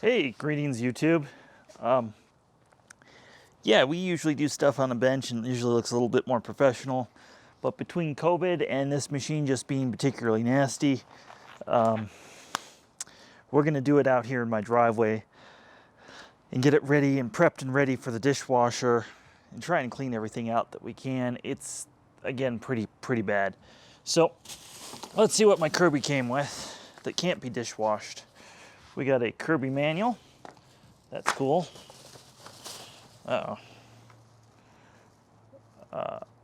Hey, greetings YouTube. Yeah, we usually do stuff on a bench and it usually looks a little bit more professional. But between COVID and this machine just being particularly nasty, we're gonna do it out here in my driveway and get it ready and prepped and ready for the dishwasher and try and clean everything out that we can. It's, again, pretty bad. So let's see what my Kirby came with that can't be dishwashed. We got a Kirby manual. That's cool. Uh-oh.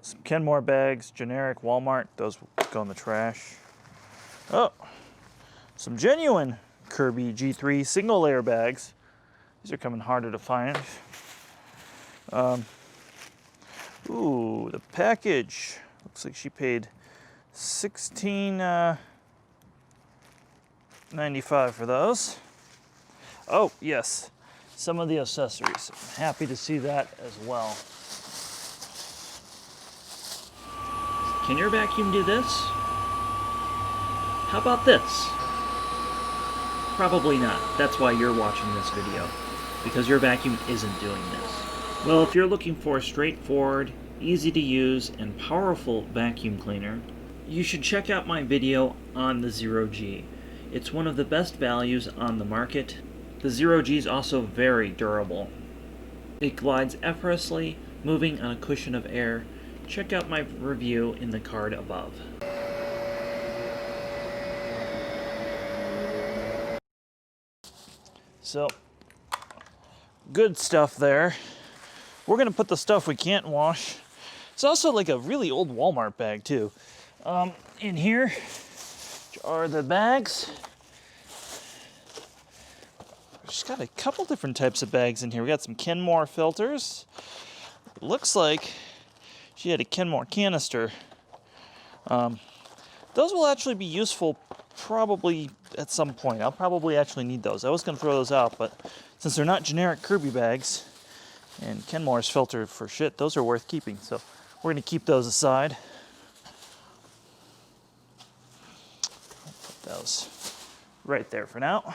Some Kenmore bags, generic Walmart. Those go in the trash. Oh, some genuine Kirby G3 single layer bags. These are coming harder to find. Ooh, the package. Looks like she paid $16.95 for those. Oh, yes, some of the accessories. I'm happy to see that as well. Can your vacuum do this? How about this? Probably not. That's why you're watching this video, because your vacuum isn't doing this. Well, if you're looking for a straightforward, easy to use, and powerful vacuum cleaner, you should check out my video on the Zero G. It's one of the best values on the market. The Zero G is also very durable. It glides effortlessly, moving on a cushion of air. Check out my review in the card above. So, good stuff there. We're gonna put the stuff we can't wash. It's also like a really old Walmart bag too. In here are the bags. She's got a couple different types of bags in here. We got some Kenmore filters. It looks like she had a Kenmore canister. Those will actually be useful probably at some point. I'll probably actually need those. I was gonna throw those out, but since they're not generic Kirby bags and Kenmore's filtered for shit, those are worth keeping. So we're gonna keep those aside. I'll put those right there for now.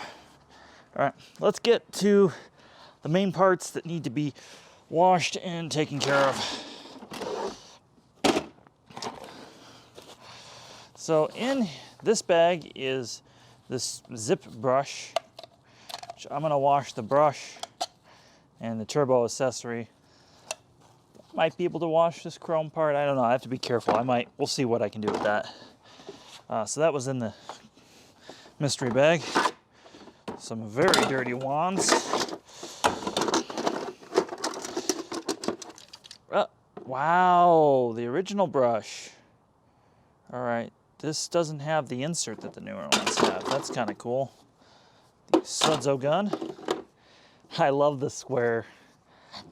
All right, let's get to the main parts that need to be washed and taken care of. So in this bag is this zip brush, which I'm gonna wash the brush and the turbo accessory. Might be able to wash this chrome part, I don't know, I have to be careful. We'll see what I can do with that. So that was in the mystery bag. Some very dirty wands. Wow, the original brush. All right, this doesn't have the insert that the newer ones have. That's kind of cool. The Sudzo gun. I love the square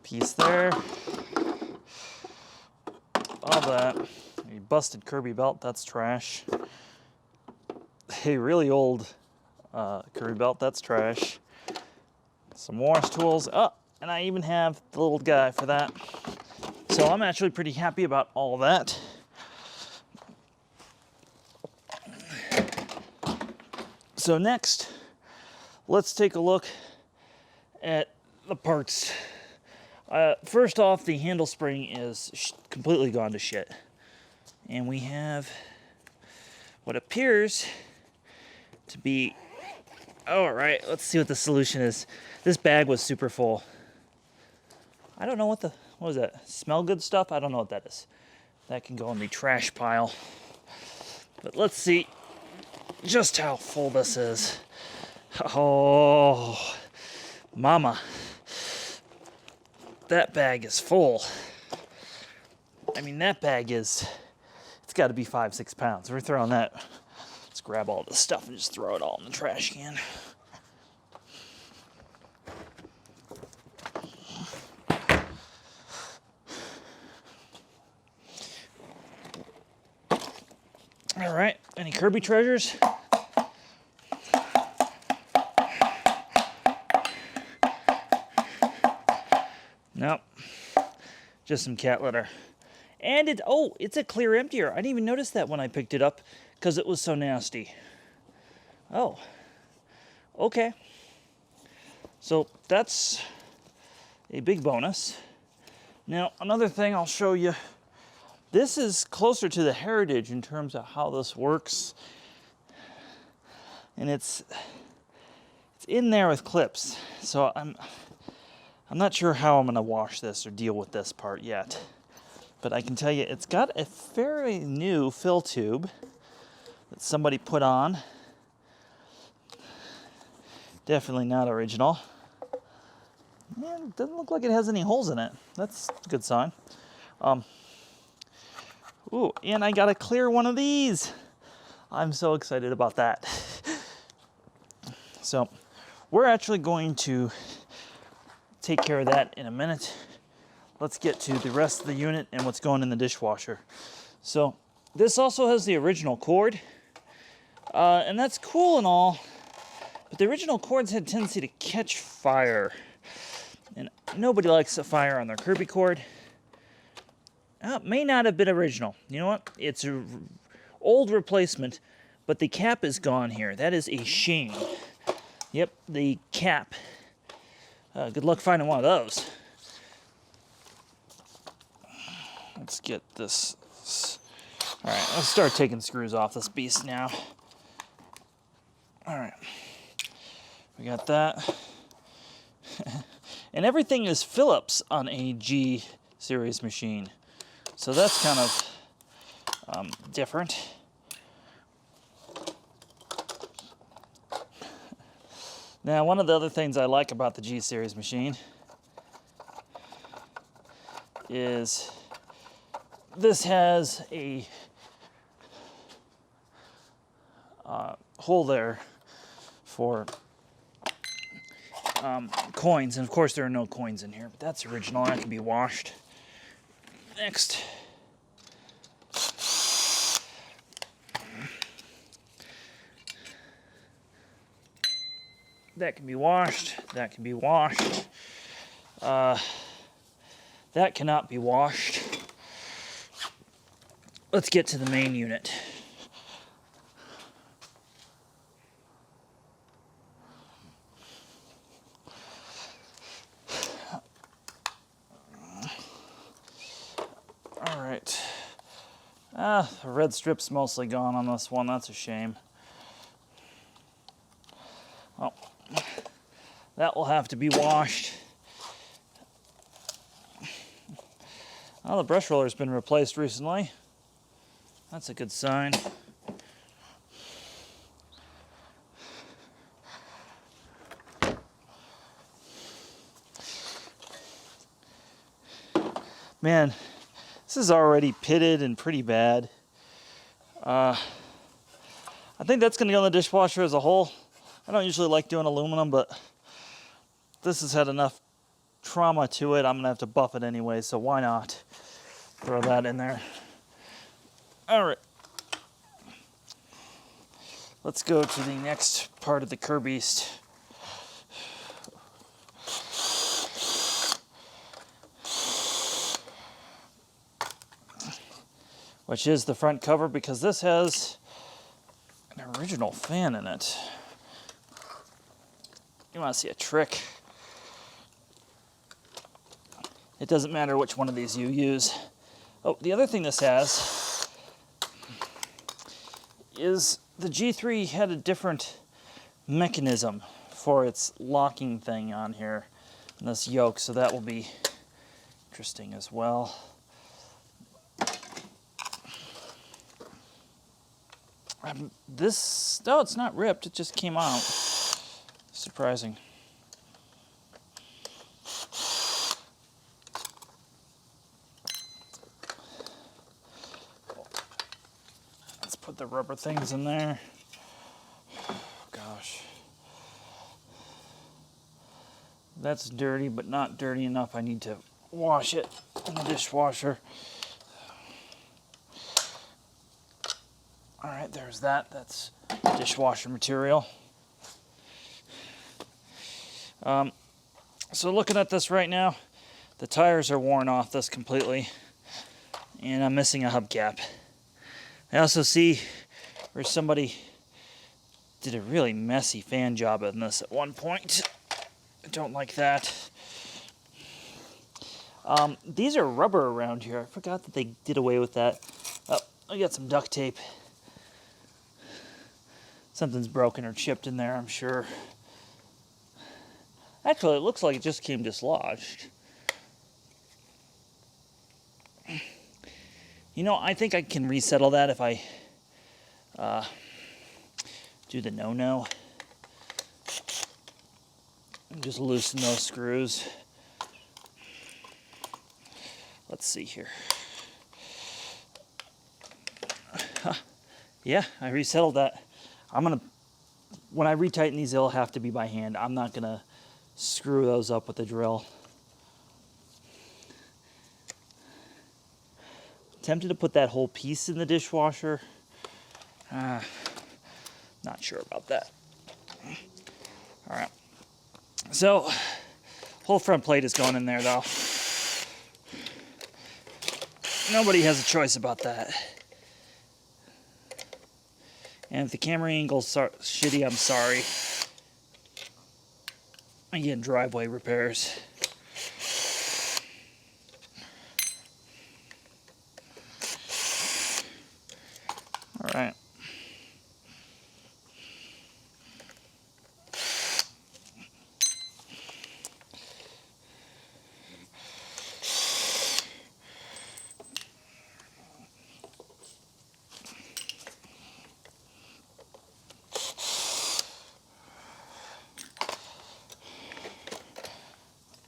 piece there. All that. A busted Kirby belt, that's trash. A really old Kirby belt, that's trash. Some Morris tools. Oh, and I even have the little guy for that. So I'm actually pretty happy about all that. So next, let's take a look at the parts. First off, the handle spring is completely gone to shit. And we have what appears to be, all right, let's see what the solution is. This bag was super full. I don't know what was that? Smell good stuff? I don't know what that is. That can go in the trash pile. But let's see just how full this is. Oh, mama. That bag is full. I mean, that bag it's got to be 5-6 pounds. We're throwing that. Let's grab all this stuff and just throw it all in the trash can. All right, any Kirby treasures? Nope, just some cat litter. And it's a clear emptier. I didn't even notice that when I picked it up because it was so nasty. Oh, okay. So that's a big bonus. Now, another thing I'll show you. This is closer to the Heritage in terms of how this works. And it's in there with clips. So I'm not sure how I'm gonna wash this or deal with this part yet. But I can tell you it's got a fairly new fill tube that somebody put on. Definitely not original. And it doesn't look like it has any holes in it. That's a good sign. Ooh, and I got to clear one of these. I'm so excited about that. So we're actually going to take care of that in a minute. Let's get to the rest of the unit and what's going in the dishwasher. So this also has the original cord, and that's cool and all, but the original cords had a tendency to catch fire, and nobody likes a fire on their Kirby cord. It may not have been original. You know what? It's an old replacement, but the cap is gone here. That is a shame. Yep, the cap. Good luck finding one of those. Let's get this. All right, let's start taking screws off this beast now. All right, we got that. And everything is Phillips on a G series machine. So that's kind of different. Now, one of the other things I like about the G series machine is this has a hole there for coins, and of course there are no coins in here, but that's original. That can be washed. Next, that can be washed. That can be washed. That cannot be washed. Let's get to the main unit. All right. The red strip's mostly gone on this one. That's a shame. Well, that will have to be washed. Oh, the brush roller's been replaced recently. That's a good sign. Man, this is already pitted and pretty bad. I think that's going to go in the dishwasher as a whole. I don't usually like doing aluminum, but this has had enough trauma to it. I'm going to have to buff it anyway, so why not throw that in there. All right. Let's go to the next part of the Kirby, which is the front cover, because this has an original fan in it. You want to see a trick? It doesn't matter which one of these you use. Oh, the other thing this has is the G3 had a different mechanism for its locking thing on here in this yoke, so that will be interesting as well. No, it's not ripped, it just came out. Surprising. Let's put the rubber things in there. Oh, gosh. That's dirty, but not dirty enough. I need to wash it in the dishwasher. All right, there's that. That's dishwasher material. So looking at this right now, the tires are worn off this completely, and I'm missing a hubcap. I also see where somebody did a really messy fan job on this at one point. I don't like that. These are rubber around here. I forgot that they did away with that. Oh, I got some duct tape. Something's broken or chipped in there, I'm sure. Actually, it looks like it just came dislodged. You know, I think I can resettle that if I do the no-no. And just loosen those screws. Let's see here. Huh. Yeah, I resettled that. When I retighten these, they'll have to be by hand. I'm not gonna screw those up with a drill. Tempted to put that whole piece in the dishwasher. Not sure about that. All right. So, whole front plate is going in there though. Nobody has a choice about that. And if the camera angle's shitty, I'm sorry. Again, driveway repairs. All right.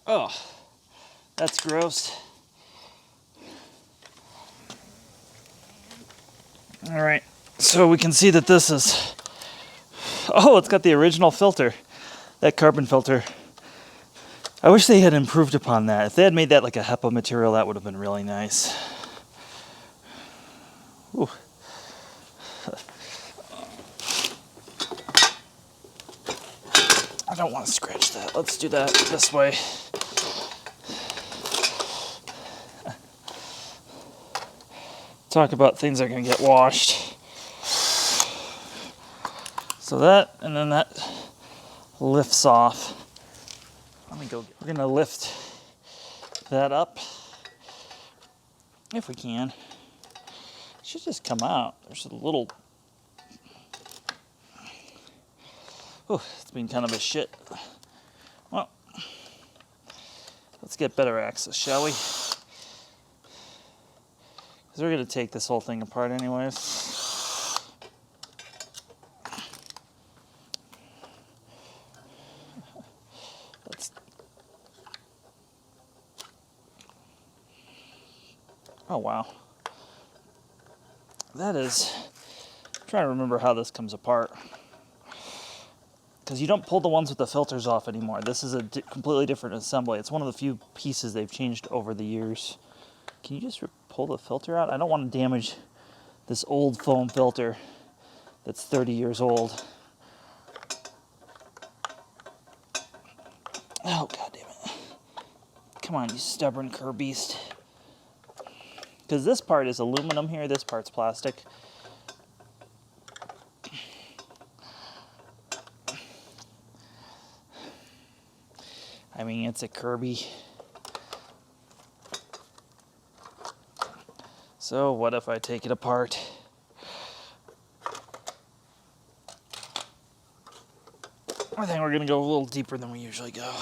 Oh, that's gross. All right, so we can see that this is, oh, it's got the original filter, that carbon filter. I wish they had improved upon that. If they had made that like a HEPA material, that would have been really nice. Ooh. I don't want to scratch that. Let's do that this way. Talk about things that are going to get washed. So that, and then that lifts off. Let me go. We're going to lift that up if we can. It should just come out. There's a little. Oh, it's been kind of a shit. Well, let's get better access, shall we? Because we're going to take this whole thing apart anyways. Oh, wow. That is... I'm trying to remember how this comes apart. Because you don't pull the ones with the filters off anymore. This is a completely different assembly. It's one of the few pieces they've changed over the years. Can you just pull the filter out? I don't want to damage this old foam filter that's 30 years old. Oh, God damn it. Come on, you stubborn Kirby. Because this part is aluminum here, this part's plastic. I mean, it's a Kirby. So what if I take it apart? I think we're gonna go a little deeper than we usually go.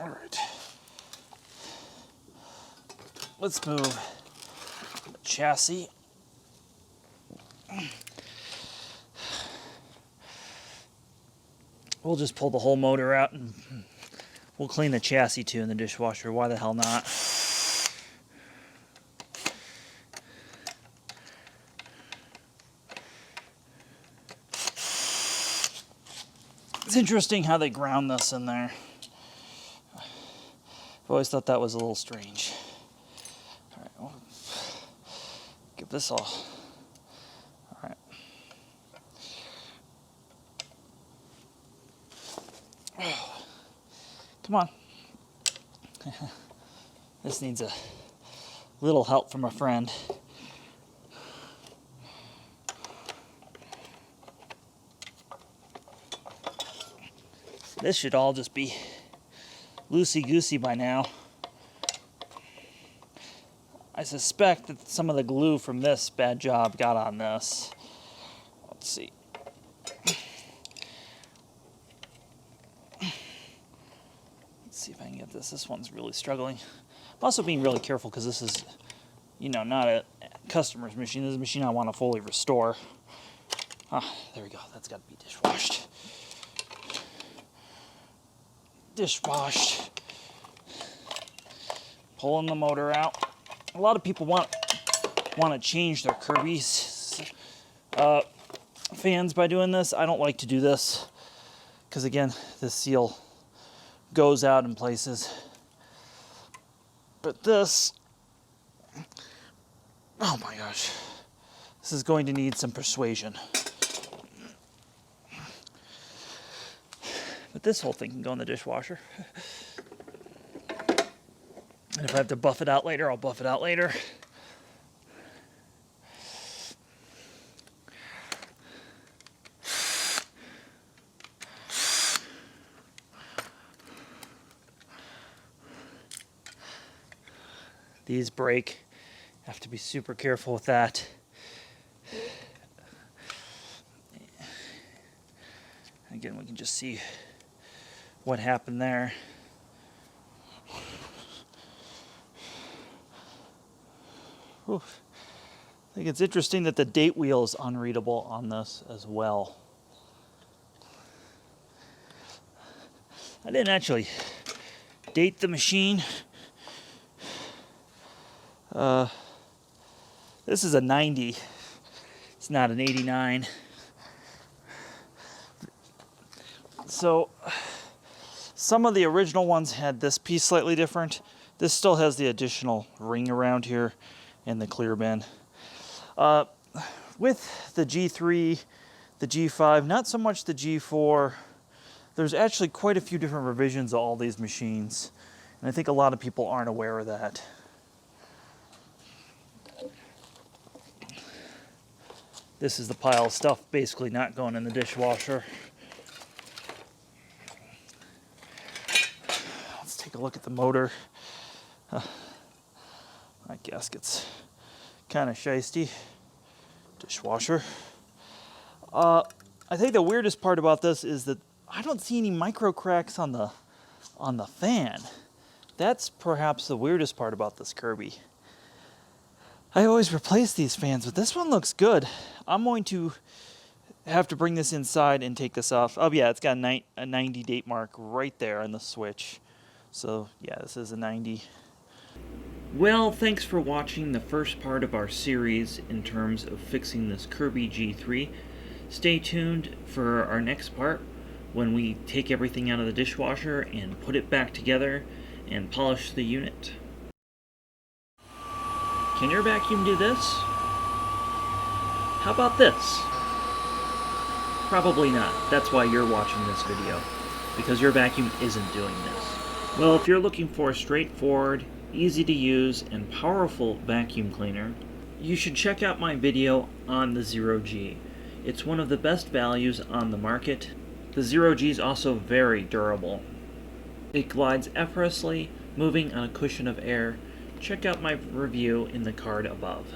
All right. Let's move the chassis. We'll just pull the whole motor out and we'll clean the chassis too in the dishwasher. Why the hell not? It's interesting how they ground this in there. I've always thought that was a little strange. All right, well, give this all. All right. Oh, come on. This needs a little help from a friend. This should all just be loosey-goosey by now. I suspect that some of the glue from this bad job got on this. Let's see. Let's see if I can get this. This one's really struggling. I'm also being really careful because this is, you know, not a customer's machine. This is a machine I want to fully restore. Ah, there we go. That's got to be dishwashed. Dishwashed. Pulling the motor out. A lot of people want to change their Kirby's fans by doing this. I don't like to do this because, again, the seal goes out in places. But this, oh my gosh, this is going to need some persuasion. But this whole thing can go in the dishwasher. And if I have to buff it out later, I'll buff it out later. These break. Have to be super careful with that. Again, we can just see what happened there. Whew. I think it's interesting that the date wheel is unreadable on this as well. I didn't actually date the machine. This is a 90. It's not an 89. So some of the original ones had this piece slightly different. This still has the additional ring around here and the clear bin. With the G3, the G5, not so much the G4, there's actually quite a few different revisions of all these machines. And I think a lot of people aren't aware of that. This is the pile of stuff basically not going in the dishwasher. Let's take a look at the motor. That gasket's kind of shisty. Dishwasher. I think the weirdest part about this is that I don't see any micro cracks on the fan. That's perhaps the weirdest part about this Kirby. I always replace these fans, but this one looks good. I'm going to have to bring this inside and take this off. Oh yeah, it's got a 90 date mark right there on the switch. So yeah, this is a 90. Well, thanks for watching the first part of our series in terms of fixing this Kirby G3. Stay tuned for our next part when we take everything out of the dishwasher and put it back together and polish the unit. Can your vacuum do this? How about this? Probably not. That's why you're watching this video, because your vacuum isn't doing this. Well, if you're looking for a straightforward, easy to use, and powerful vacuum cleaner, you should check out my video on the Zero G. It's one of the best values on the market. The Zero G is also very durable. It glides effortlessly, moving on a cushion of air. Check out my review in the card above.